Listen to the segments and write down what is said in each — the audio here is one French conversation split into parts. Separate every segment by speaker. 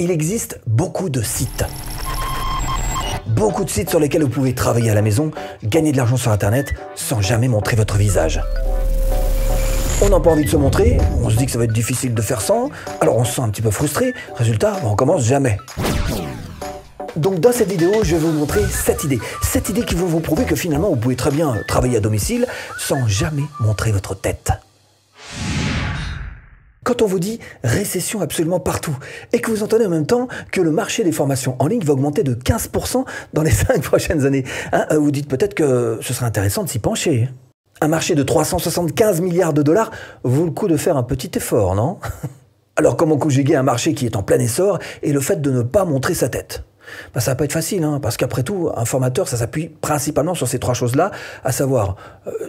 Speaker 1: Il existe beaucoup de sites. Beaucoup de sites sur lesquels vous pouvez travailler à la maison, gagner de l'argent sur Internet sans jamais montrer votre visage. On n'a pas envie de se montrer, on se dit que ça va être difficile de faire sans, alors on se sent un petit peu frustré, résultat, on commence jamais. Donc dans cette vidéo, je vais vous montrer 7 idées. 7 idées qui vont vous prouver que finalement, vous pouvez très bien travailler à domicile sans jamais montrer votre tête. Quand on vous dit récession absolument partout et que vous entendez en même temps que le marché des formations en ligne va augmenter de 15% dans les 5 prochaines années, vous dites peut-être que ce serait intéressant de s'y pencher. Un marché de 375 milliards de dollars vaut le coup de faire un petit effort, non? Alors comment conjuguer un marché qui est en plein essor et le fait de ne pas montrer sa tête? Ça va pas être facile, parce qu'après tout, un formateur, ça s'appuie principalement sur ces 3 choses-là, à savoir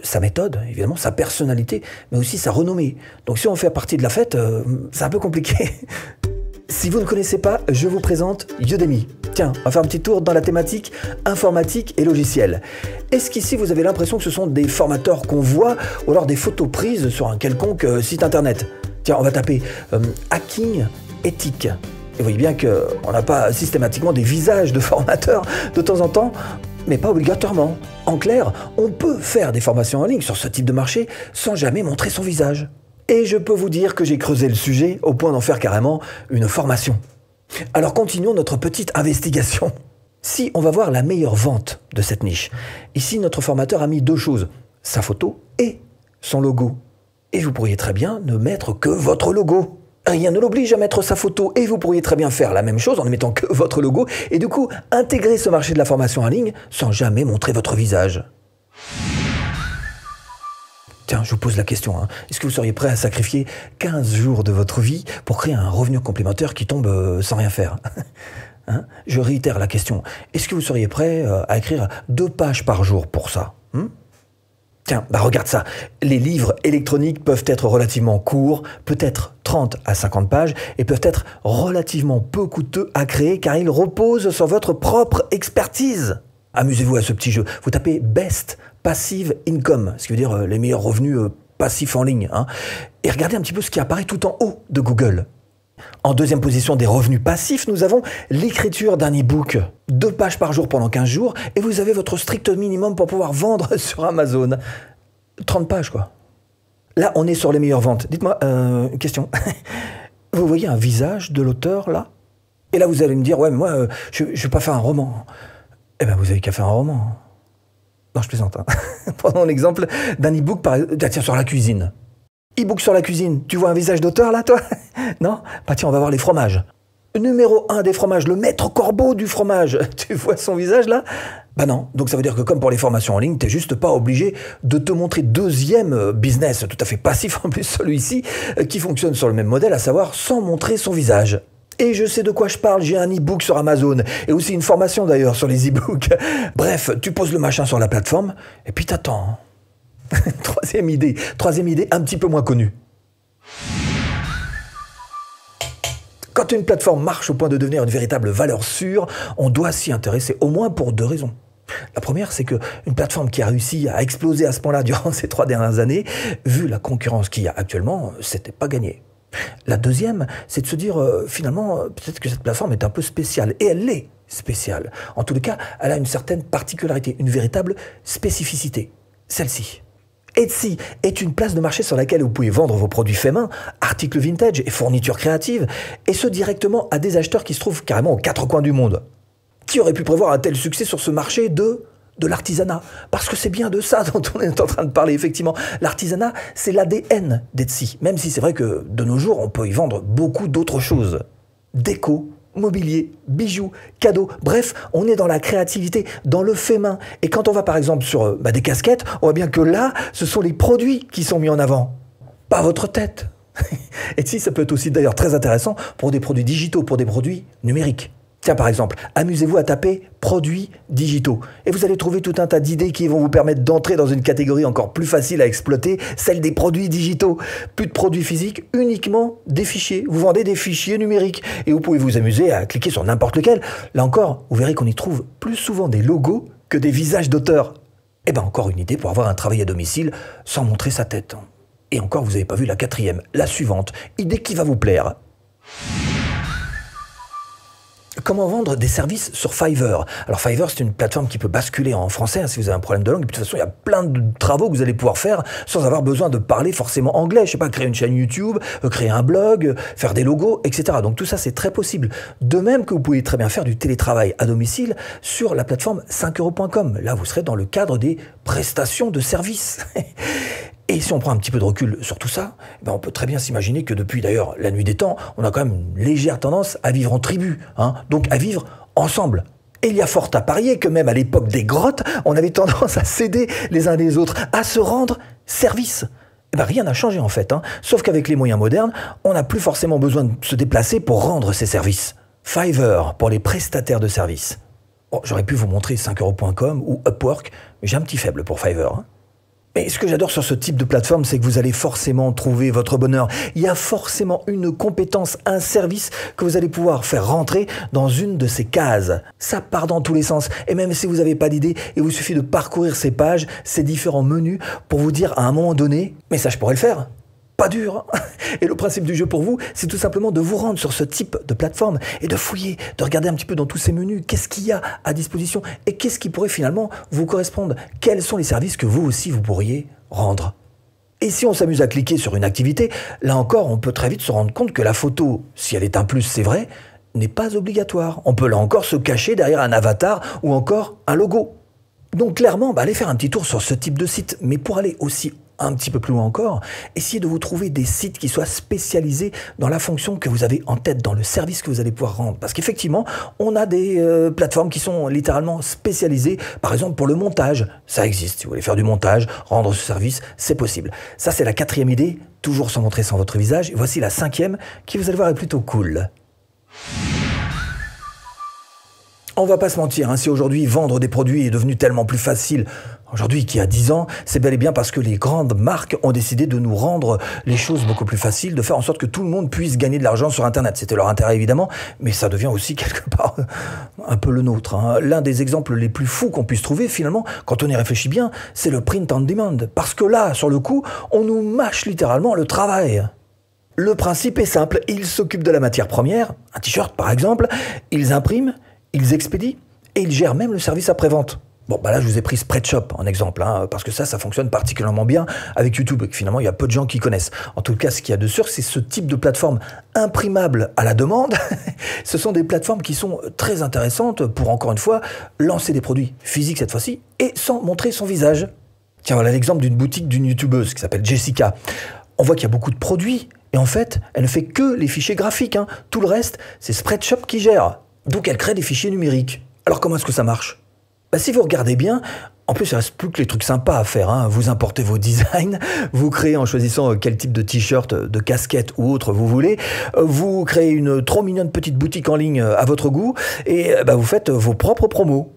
Speaker 1: sa méthode, évidemment, sa personnalité, mais aussi sa renommée. Donc si on fait partie de la fête, c'est un peu compliqué. Si vous ne connaissez pas, je vous présente Udemy. Tiens, on va faire un petit tour dans la thématique informatique et logiciel. Est-ce qu'ici vous avez l'impression que ce sont des formateurs qu'on voit ou alors des photos prises sur un quelconque site internet? Tiens, on va taper hacking éthique. Et vous voyez bien qu'on n'a pas systématiquement des visages de formateurs de temps en temps, mais pas obligatoirement. En clair, on peut faire des formations en ligne sur ce type de marché sans jamais montrer son visage. Et je peux vous dire que j'ai creusé le sujet au point d'en faire carrément une formation. Alors continuons notre petite investigation. Si on va voir la meilleure vente de cette niche, ici notre formateur a mis 2 choses, sa photo et son logo. Et vous pourriez très bien ne mettre que votre logo. Rien ne l'oblige à mettre sa photo et vous pourriez très bien faire la même chose en ne mettant que votre logo et du coup intégrer ce marché de la formation en ligne sans jamais montrer votre visage. Tiens, je vous pose la question, est-ce que vous seriez prêt à sacrifier 15 jours de votre vie pour créer un revenu complémentaire qui tombe sans rien faire? Je réitère la question, est-ce que vous seriez prêt à écrire 2 pages par jour pour ça? Tiens, regarde ça. Les livres électroniques peuvent être relativement courts, peut-être 30 à 50 pages, et peuvent être relativement peu coûteux à créer car ils reposent sur votre propre expertise. Amusez-vous à ce petit jeu. Vous tapez Best Passive Income, ce qui veut dire les meilleurs revenus passifs en ligne. Et regardez un petit peu ce qui apparaît tout en haut de Google. En deuxième position des revenus passifs, nous avons l'écriture d'un e-book. 2 pages par jour pendant 15 jours et vous avez votre strict minimum pour pouvoir vendre sur Amazon. 30 pages, quoi. Là, on est sur les meilleures ventes. Dites-moi, une question. Vous voyez un visage de l'auteur, là? Et là, vous allez me dire, ouais, mais moi, je ne vais pas faire un roman. Eh bien, vous avez qu'à faire un roman. Non, je plaisante. Prenons l'exemple d'un e-book, tiens, sur la cuisine. E-book sur la cuisine, tu vois un visage d'auteur là, toi? Non? Tiens, on va voir les fromages. Numéro 1 des fromages, le maître corbeau du fromage. Tu vois son visage là? Non. Donc ça veut dire que comme pour les formations en ligne, t'es juste pas obligé de te montrer deuxième business, tout à fait passif en plus celui-ci, qui fonctionne sur le même modèle, à savoir sans montrer son visage. Et je sais de quoi je parle, j'ai un e-book sur Amazon, et aussi une formation d'ailleurs sur les e-books. Bref, tu poses le machin sur la plateforme, et puis t'attends. Troisième idée un petit peu moins connue. Quand une plateforme marche au point de devenir une véritable valeur sûre, on doit s'y intéresser au moins pour 2 raisons. La première, c'est qu'une plateforme qui a réussi à exploser à ce point-là durant ces 3 dernières années, vu la concurrence qu'il y a actuellement, c'était pas gagné. La deuxième, c'est de se dire, finalement, peut-être que cette plateforme est un peu spéciale. Et elle l'est spéciale. En tous les cas, elle a une certaine particularité, une véritable spécificité. Celle-ci. Etsy est une place de marché sur laquelle vous pouvez vendre vos produits faits main, articles vintage et fournitures créatives, et ce directement à des acheteurs qui se trouvent carrément aux 4 coins du monde. Qui aurait pu prévoir un tel succès sur ce marché de l'artisanat? Parce que c'est bien de ça dont on est en train de parler, effectivement. L'artisanat, c'est l'ADN d'Etsy, même si c'est vrai que de nos jours, on peut y vendre beaucoup d'autres choses. Déco, mobilier, bijoux, cadeaux, bref, on est dans la créativité, dans le fait main. Et quand on va par exemple sur des casquettes, on voit bien que là, ce sont les produits qui sont mis en avant, pas votre tête. Etsy, ça peut être aussi d'ailleurs très intéressant pour des produits digitaux, pour des produits numériques. Tiens, par exemple, amusez-vous à taper « produits digitaux » et vous allez trouver tout un tas d'idées qui vont vous permettre d'entrer dans une catégorie encore plus facile à exploiter, celle des produits digitaux. Plus de produits physiques, uniquement des fichiers. Vous vendez des fichiers numériques et vous pouvez vous amuser à cliquer sur n'importe lequel. Là encore, vous verrez qu'on y trouve plus souvent des logos que des visages d'auteurs. Et bien encore une idée pour avoir un travail à domicile sans montrer sa tête. Et encore, vous n'avez pas vu la 4e, la suivante, idée qui va vous plaire. Comment vendre des services sur Fiverr? Alors Fiverr, c'est une plateforme qui peut basculer en français hein, si vous avez un problème de langue. Et puis, de toute façon, il y a plein de travaux que vous allez pouvoir faire sans avoir besoin de parler forcément anglais. Je sais pas, créer une chaîne YouTube, créer un blog, faire des logos, etc. Donc tout ça, c'est très possible. De même que vous pouvez très bien faire du télétravail à domicile sur la plateforme 5euros.com. Là, vous serez dans le cadre des prestations de services. Et si on prend un petit peu de recul sur tout ça, ben on peut très bien s'imaginer que depuis d'ailleurs la nuit des temps, on a quand même une légère tendance à vivre en tribu, hein, donc à vivre ensemble. Et il y a fort à parier que même à l'époque des grottes, on avait tendance à s'aider les uns les autres, à se rendre service. Eh ben rien n'a changé en fait, hein, sauf qu'avec les moyens modernes, on n'a plus forcément besoin de se déplacer pour rendre ces services. Fiverr pour les prestataires de services. Bon, j'aurais pu vous montrer 5euros.com ou Upwork, mais j'ai un petit faible pour Fiverr. Hein. Mais ce que j'adore sur ce type de plateforme, c'est que vous allez forcément trouver votre bonheur. Il y a forcément une compétence, un service que vous allez pouvoir faire rentrer dans une de ces cases. Ça part dans tous les sens. Et même si vous n'avez pas d'idée, il vous suffit de parcourir ces pages, ces différents menus, pour vous dire à un moment donné, mais ça je pourrais le faire. Pas dur. Et le principe du jeu pour vous, c'est tout simplement de vous rendre sur ce type de plateforme et de fouiller, de regarder un petit peu dans tous ces menus, qu'est-ce qu'il y a à disposition et qu'est-ce qui pourrait finalement vous correspondre. Quels sont les services que vous aussi vous pourriez rendre. Et si on s'amuse à cliquer sur une activité, là encore, on peut très vite se rendre compte que la photo, si elle est un plus, c'est vrai, n'est pas obligatoire. On peut là encore se cacher derrière un avatar ou encore un logo. Donc clairement, allez faire un petit tour sur ce type de site, mais pour aller aussi un petit peu plus loin encore, essayez de vous trouver des sites qui soient spécialisés dans la fonction que vous avez en tête, dans le service que vous allez pouvoir rendre. Parce qu'effectivement, on a des plateformes qui sont littéralement spécialisées, par exemple pour le montage. Ça existe, si vous voulez faire du montage, rendre ce service, c'est possible. Ça, c'est la 4e idée, toujours sans montrer sans votre visage. Et voici la 5e, qui vous allez voir est plutôt cool. On va pas se mentir, hein, si aujourd'hui vendre des produits est devenu tellement plus facile, aujourd'hui qu'il y a 10 ans, c'est bel et bien parce que les grandes marques ont décidé de nous rendre les choses beaucoup plus faciles, de faire en sorte que tout le monde puisse gagner de l'argent sur Internet. C'était leur intérêt évidemment, mais ça devient aussi quelque part un peu le nôtre. Hein. L'un des exemples les plus fous qu'on puisse trouver finalement, quand on y réfléchit bien, c'est le print on demand. Parce que là, sur le coup, on nous mâche littéralement le travail. Le principe est simple, ils s'occupent de la matière première, un t-shirt par exemple, ils impriment, ils expédient et ils gèrent même le service après-vente. Bon, là, je vous ai pris Spreadshop en exemple, hein, parce que ça fonctionne particulièrement bien avec YouTube, et que finalement, il y a peu de gens qui connaissent. En tout cas, ce qu'il y a de sûr, c'est ce type de plateforme imprimable à la demande. Ce sont des plateformes qui sont très intéressantes pour, encore une fois, lancer des produits physiques cette fois-ci, et sans montrer son visage. Tiens, voilà l'exemple d'une boutique d'une YouTubeuse qui s'appelle Jessica. On voit qu'il y a beaucoup de produits, et en fait, elle ne fait que les fichiers graphiques. Hein. Tout le reste, c'est Spreadshop qui gère. Donc elle crée des fichiers numériques. Alors comment est-ce que ça marche? Si vous regardez bien, en plus il ne reste plus que les trucs sympas à faire. Hein. Vous importez vos designs, vous créez en choisissant quel type de t-shirt, de casquette ou autre vous voulez. Vous créez une trop mignonne petite boutique en ligne à votre goût et vous faites vos propres promos.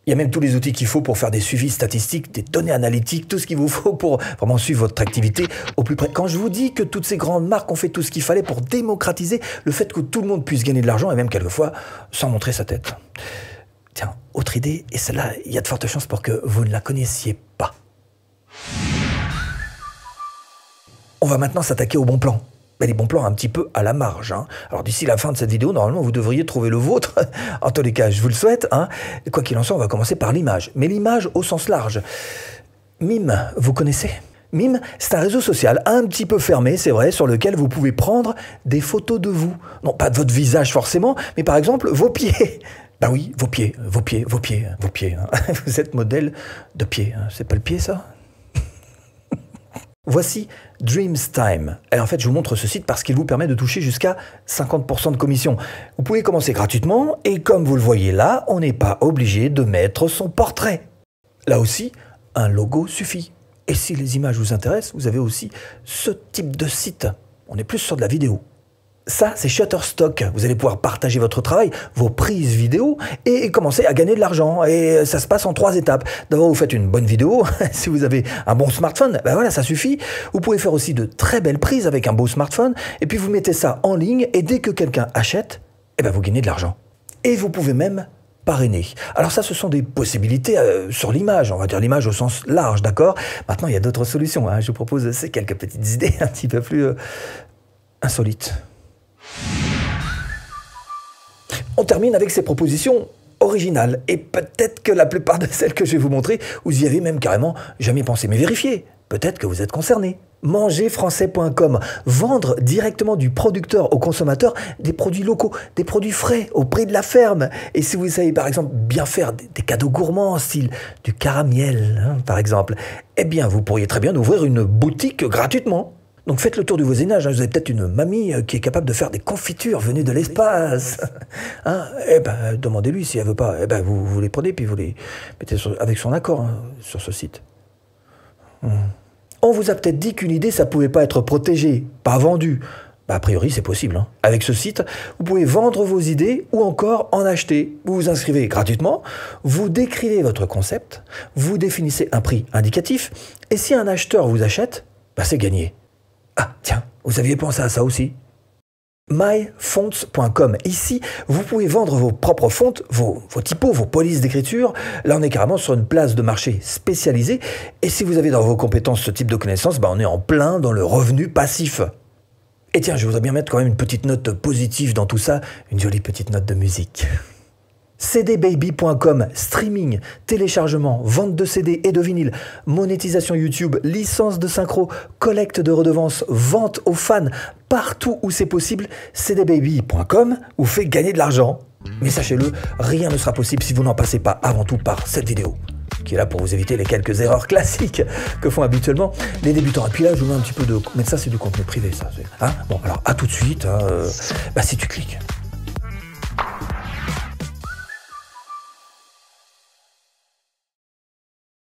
Speaker 1: Il y a même tous les outils qu'il faut pour faire des suivis statistiques, des données analytiques, tout ce qu'il vous faut pour vraiment suivre votre activité au plus près. Quand je vous dis que toutes ces grandes marques ont fait tout ce qu'il fallait pour démocratiser le fait que tout le monde puisse gagner de l'argent et même quelquefois sans montrer sa tête. Tiens, autre idée, et celle-là, il y a de fortes chances pour que vous ne la connaissiez pas. On va maintenant s'attaquer au bon plan. Les bons plans un petit peu à la marge. Hein. Alors d'ici la fin de cette vidéo, normalement, vous devriez trouver le vôtre. En tous les cas, je vous le souhaite. Hein. Quoi qu'il en soit, on va commencer par l'image. Mais l'image au sens large. Mime, vous connaissez ? Mime, c'est un réseau social un petit peu fermé, c'est vrai, sur lequel vous pouvez prendre des photos de vous. Non, pas de votre visage forcément, mais par exemple, vos pieds. Ben oui, vos pieds. Hein. Vous êtes modèle de pied. Hein. C'est pas le pied, ça ? Voici Dreamstime. Et en fait, je vous montre ce site parce qu'il vous permet de toucher jusqu'à 50% de commission. Vous pouvez commencer gratuitement et comme vous le voyez là, on n'est pas obligé de mettre son portrait. Là aussi, un logo suffit. Et si les images vous intéressent, vous avez aussi ce type de site. On est plus sur de la vidéo. Ça, c'est Shutterstock. Vous allez pouvoir partager votre travail, vos prises vidéo et commencer à gagner de l'argent. Et ça se passe en 3 étapes. D'abord, vous faites une bonne vidéo. Si vous avez un bon smartphone, voilà, ça suffit. Vous pouvez faire aussi de très belles prises avec un beau smartphone. Et puis, vous mettez ça en ligne et dès que quelqu'un achète, vous gagnez de l'argent. Et vous pouvez même parrainer. Alors ça, ce sont des possibilités sur l'image. On va dire l'image au sens large, d'accord? Maintenant, il y a d'autres solutions. Hein. Je vous propose ces quelques petites idées un petit peu plus insolites. On termine avec ces propositions originales. Et peut-être que la plupart de celles que je vais vous montrer, vous y avez même carrément jamais pensé. Mais vérifiez, peut-être que vous êtes concerné. Mangerfrançais.com, vendre directement du producteur au consommateur des produits locaux, des produits frais au prix de la ferme. Et si vous savez par exemple bien faire des cadeaux gourmands, style du caramel par exemple, eh bien vous pourriez très bien ouvrir une boutique gratuitement. Donc faites le tour du voisinage, vous avez peut-être une mamie qui est capable de faire des confitures venues de l'espace. Eh ben demandez-lui si elle veut pas. Eh ben vous les prenez puis vous les mettez avec son accord sur ce site. On vous a peut-être dit qu'une idée, ça pouvait pas être protégé, pas vendu. A priori, c'est possible. Avec ce site, vous pouvez vendre vos idées ou encore en acheter. Vous vous inscrivez gratuitement, vous décrivez votre concept, vous définissez un prix indicatif, et si un acheteur vous achète, c'est gagné. Ah, tiens, vous aviez pensé à ça aussi ? myfonts.com. Ici, vous pouvez vendre vos propres fontes, vos typos, vos polices d'écriture. Là, on est carrément sur une place de marché spécialisée. Et si vous avez dans vos compétences ce type de connaissances, on est en plein dans le revenu passif. Et tiens, je voudrais bien mettre quand même une petite note positive dans tout ça, une jolie petite note de musique. cdbaby.com, streaming, téléchargement, vente de CD et de vinyle, monétisation YouTube, licence de synchro, collecte de redevances, vente aux fans, partout où c'est possible, cdbaby.com vous fait gagner de l'argent. Mais sachez-le, rien ne sera possible si vous n'en passez pas avant tout par cette vidéo, qui est là pour vous éviter les quelques erreurs classiques que font habituellement les débutants. Et puis là, je vous mets un petit peu de... Mais ça, c'est du contenu privé, ça. Bon, alors, à tout de suite, si tu cliques.